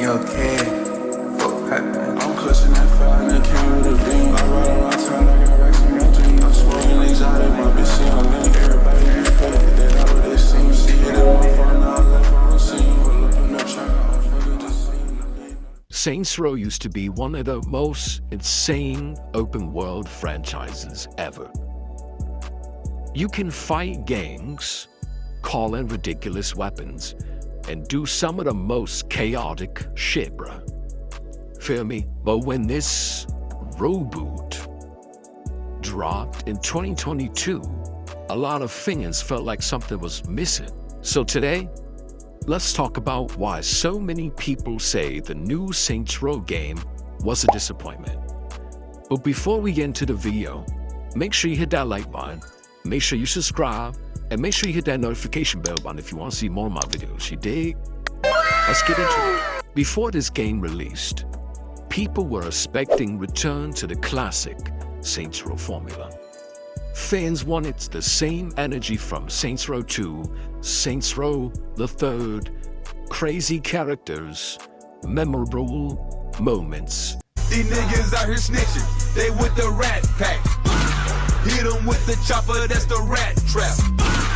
okay. I'm clutching that fire and it came with a beam. I ride around town, I got racks in my jeans. I'm smoking exotic, my bitch, she on lean. Everybody be fake, that all what they seem. She hit it on phone, now I left her on scene. Pull up in the truck, I'm fucking just seen. Saints Row used to be one of the most insane open world franchises ever. You can fight gangs, call in ridiculous weapons, and do some of the most chaotic shit, bruh. Feel me? But when this Reboot dropped in 2022, a lot of fans felt like something was missing. So today, let's talk about why so many people say the new Saints Row game was a disappointment. But before we get into the video, make sure you hit that like button, make sure you subscribe, and make sure you hit that notification bell button if you want to see more of my videos. You dig? Let's get into it. Before this game released, people were expecting return to the classic Saints Row formula. Fans wanted the same energy from Saints Row 2, Saints Row the Third, crazy characters, memorable moments. These niggas out here snitching, they with the rat pack. Hit them with the chopper, that's the rat trap.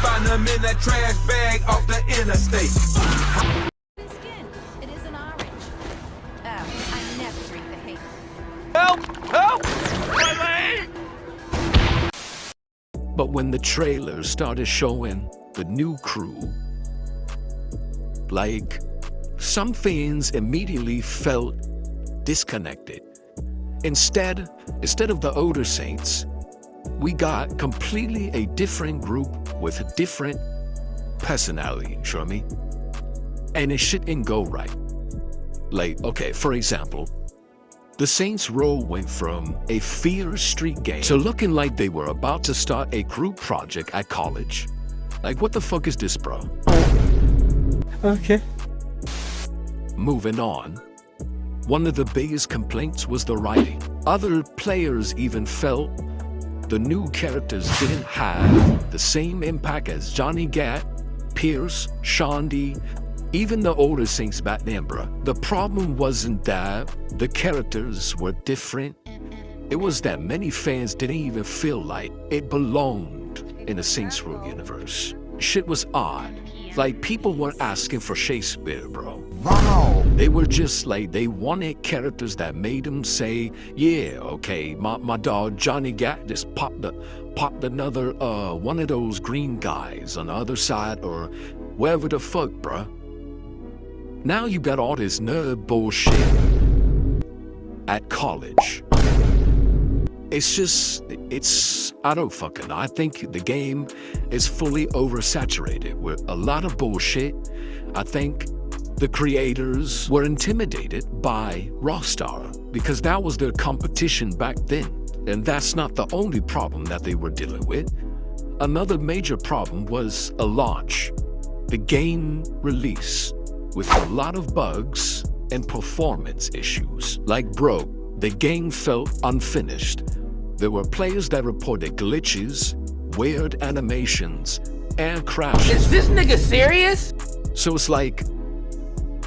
Find them in that trash bag off the interstate. Skin. It is an orange. Oh, I never drink the hate. Help! Help! My leg! But when the trailer started showing the new crew, like, some fans immediately felt disconnected. Instead of the older Saints, we got completely a different group with a different personality, you know what I mean? And it shouldn't go right. Like, okay, for example, the Saints Row went from a fear street game to looking like they were about to start a group project at college. Like, what the fuck is this, bro? Okay. Moving on, one of the biggest complaints was the writing. Other players even felt the new characters didn't have the same impact as Johnny Gat, Pierce, Shandy, even the older Saints back then, bruh. The problem wasn't that the characters were different. It was that many fans didn't even feel like it belonged in the Saints Row universe. Shit was odd. Like, people weren't asking for Shakespeare, bro. Wow. They were just like, they wanted characters that made them say, yeah, okay, my dog Johnny Gat just popped another one of those green guys on the other side or wherever the fuck, bruh. Now you got all this nerd bullshit at college. I don't fucking know. I think the game is fully oversaturated with a lot of bullshit. I think the creators were intimidated by Rockstar because that was their competition back then. And that's not the only problem that they were dealing with. Another major problem was a launch, the game release, with a lot of bugs and performance issues. Like, bro, the game felt unfinished. There were players that reported glitches, weird animations, and crashes. Is this nigga serious? So it's like,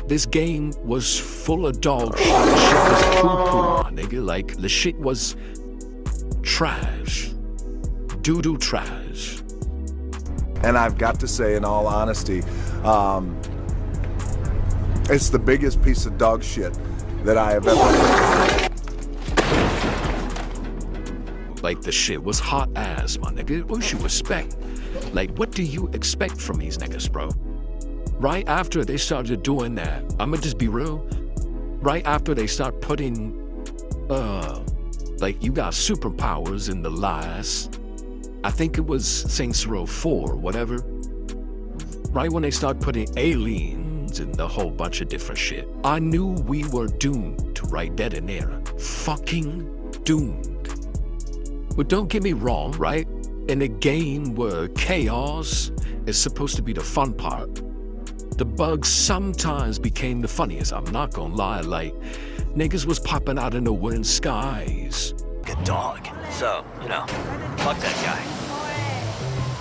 this game was full of dog shit. The shit was poo-poo, my nigga. Like, the shit was trash. Doo-doo trash. And I've got to say, in all honesty, it's the biggest piece of dog shit that I have ever. Like, the shit was hot ass, my nigga. What you expect? Like, what do you expect from these niggas, bro? Right after they started doing that, I'ma just be real. Right after they start putting, like, you got superpowers in the last, I think it was Saints Row 4 or whatever. Right when they start putting aliens and a whole bunch of different shit, I knew we were doomed to right dead in there. Fucking doomed. But don't get me wrong, right? In a game where chaos is supposed to be the fun part, the bugs sometimes became the funniest. I'm not gonna lie, like, niggas was popping out of nowhere in skies. Good dog. So, you know, fuck that guy.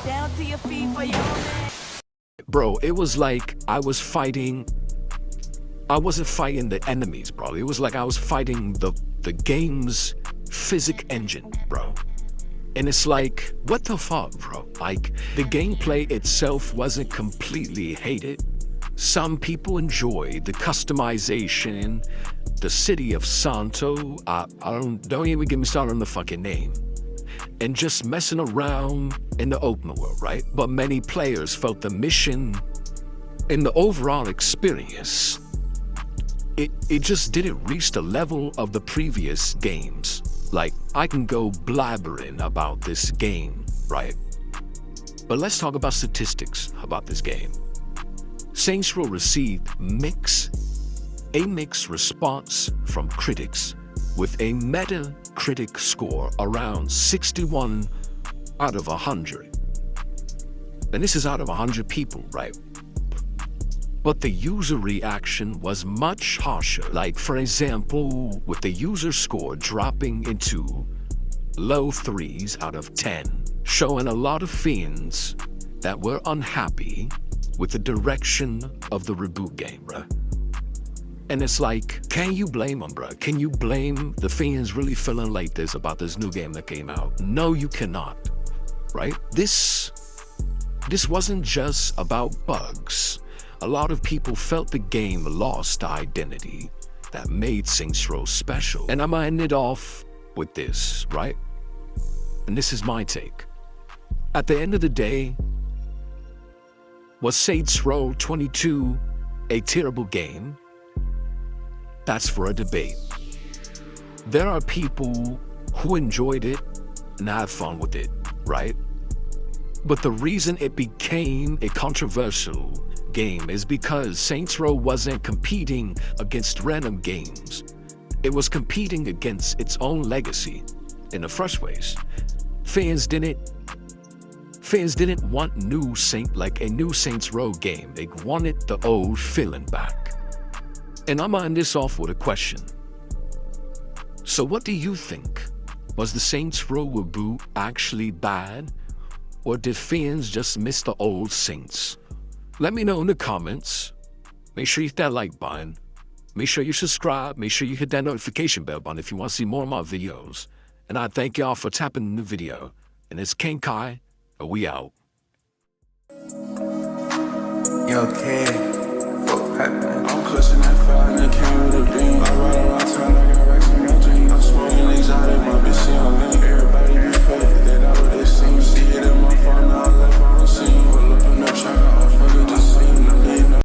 Down to your feet for your man. Bro, it was like I was fighting I wasn't fighting the enemies, bro. It was like I was fighting the game's physics engine, bro. And it's like, what the fuck, bro? Like, the gameplay itself wasn't completely hated. Some people enjoyed the customization, the city of Santo. Don't even get me started on the fucking name. And just messing around in the open world, right? But many players felt the mission and the overall experience, it just didn't reach the level of the previous games. Like, I can go blabbering about this game, right? But let's talk about statistics about this game. Saints Row received a mixed response from critics, with a Metacritic score around 61 out of 100. And this is out of 100 people, right? But the user reaction was much harsher. Like, for example, with the user score dropping into low 3s out of 10, showing a lot of fans that were unhappy with the direction of the Reboot game, bruh. And it's like, can you blame them, bruh? Can you blame the fans really feeling like this about this new game that came out? No, you cannot, right? This wasn't just about bugs. A lot of people felt the game lost the identity that made Saints Row special. And I'm gonna end it off with this, right? And this is my take. At the end of the day, was Saints Row 22 a terrible game? That's for a debate. There are people who enjoyed it and had fun with it, right? But the reason it became a controversial game is because Saints Row wasn't competing against random games. It was competing against its own legacy in the first ways. Fans didn't want a new Saints Row game. They wanted the old feeling back. And I'm gonna end this off with a question. So what do you think? Was the Saints Row reboot actually bad? Or did fans just miss the old Saints? Let me know in the comments. Make sure you hit that like button. Make sure you subscribe. Make sure you hit that notification bell button if you want to see more of my videos. And I thank y'all for tapping in the video. And it's King Kai, and we out. Yo, kid.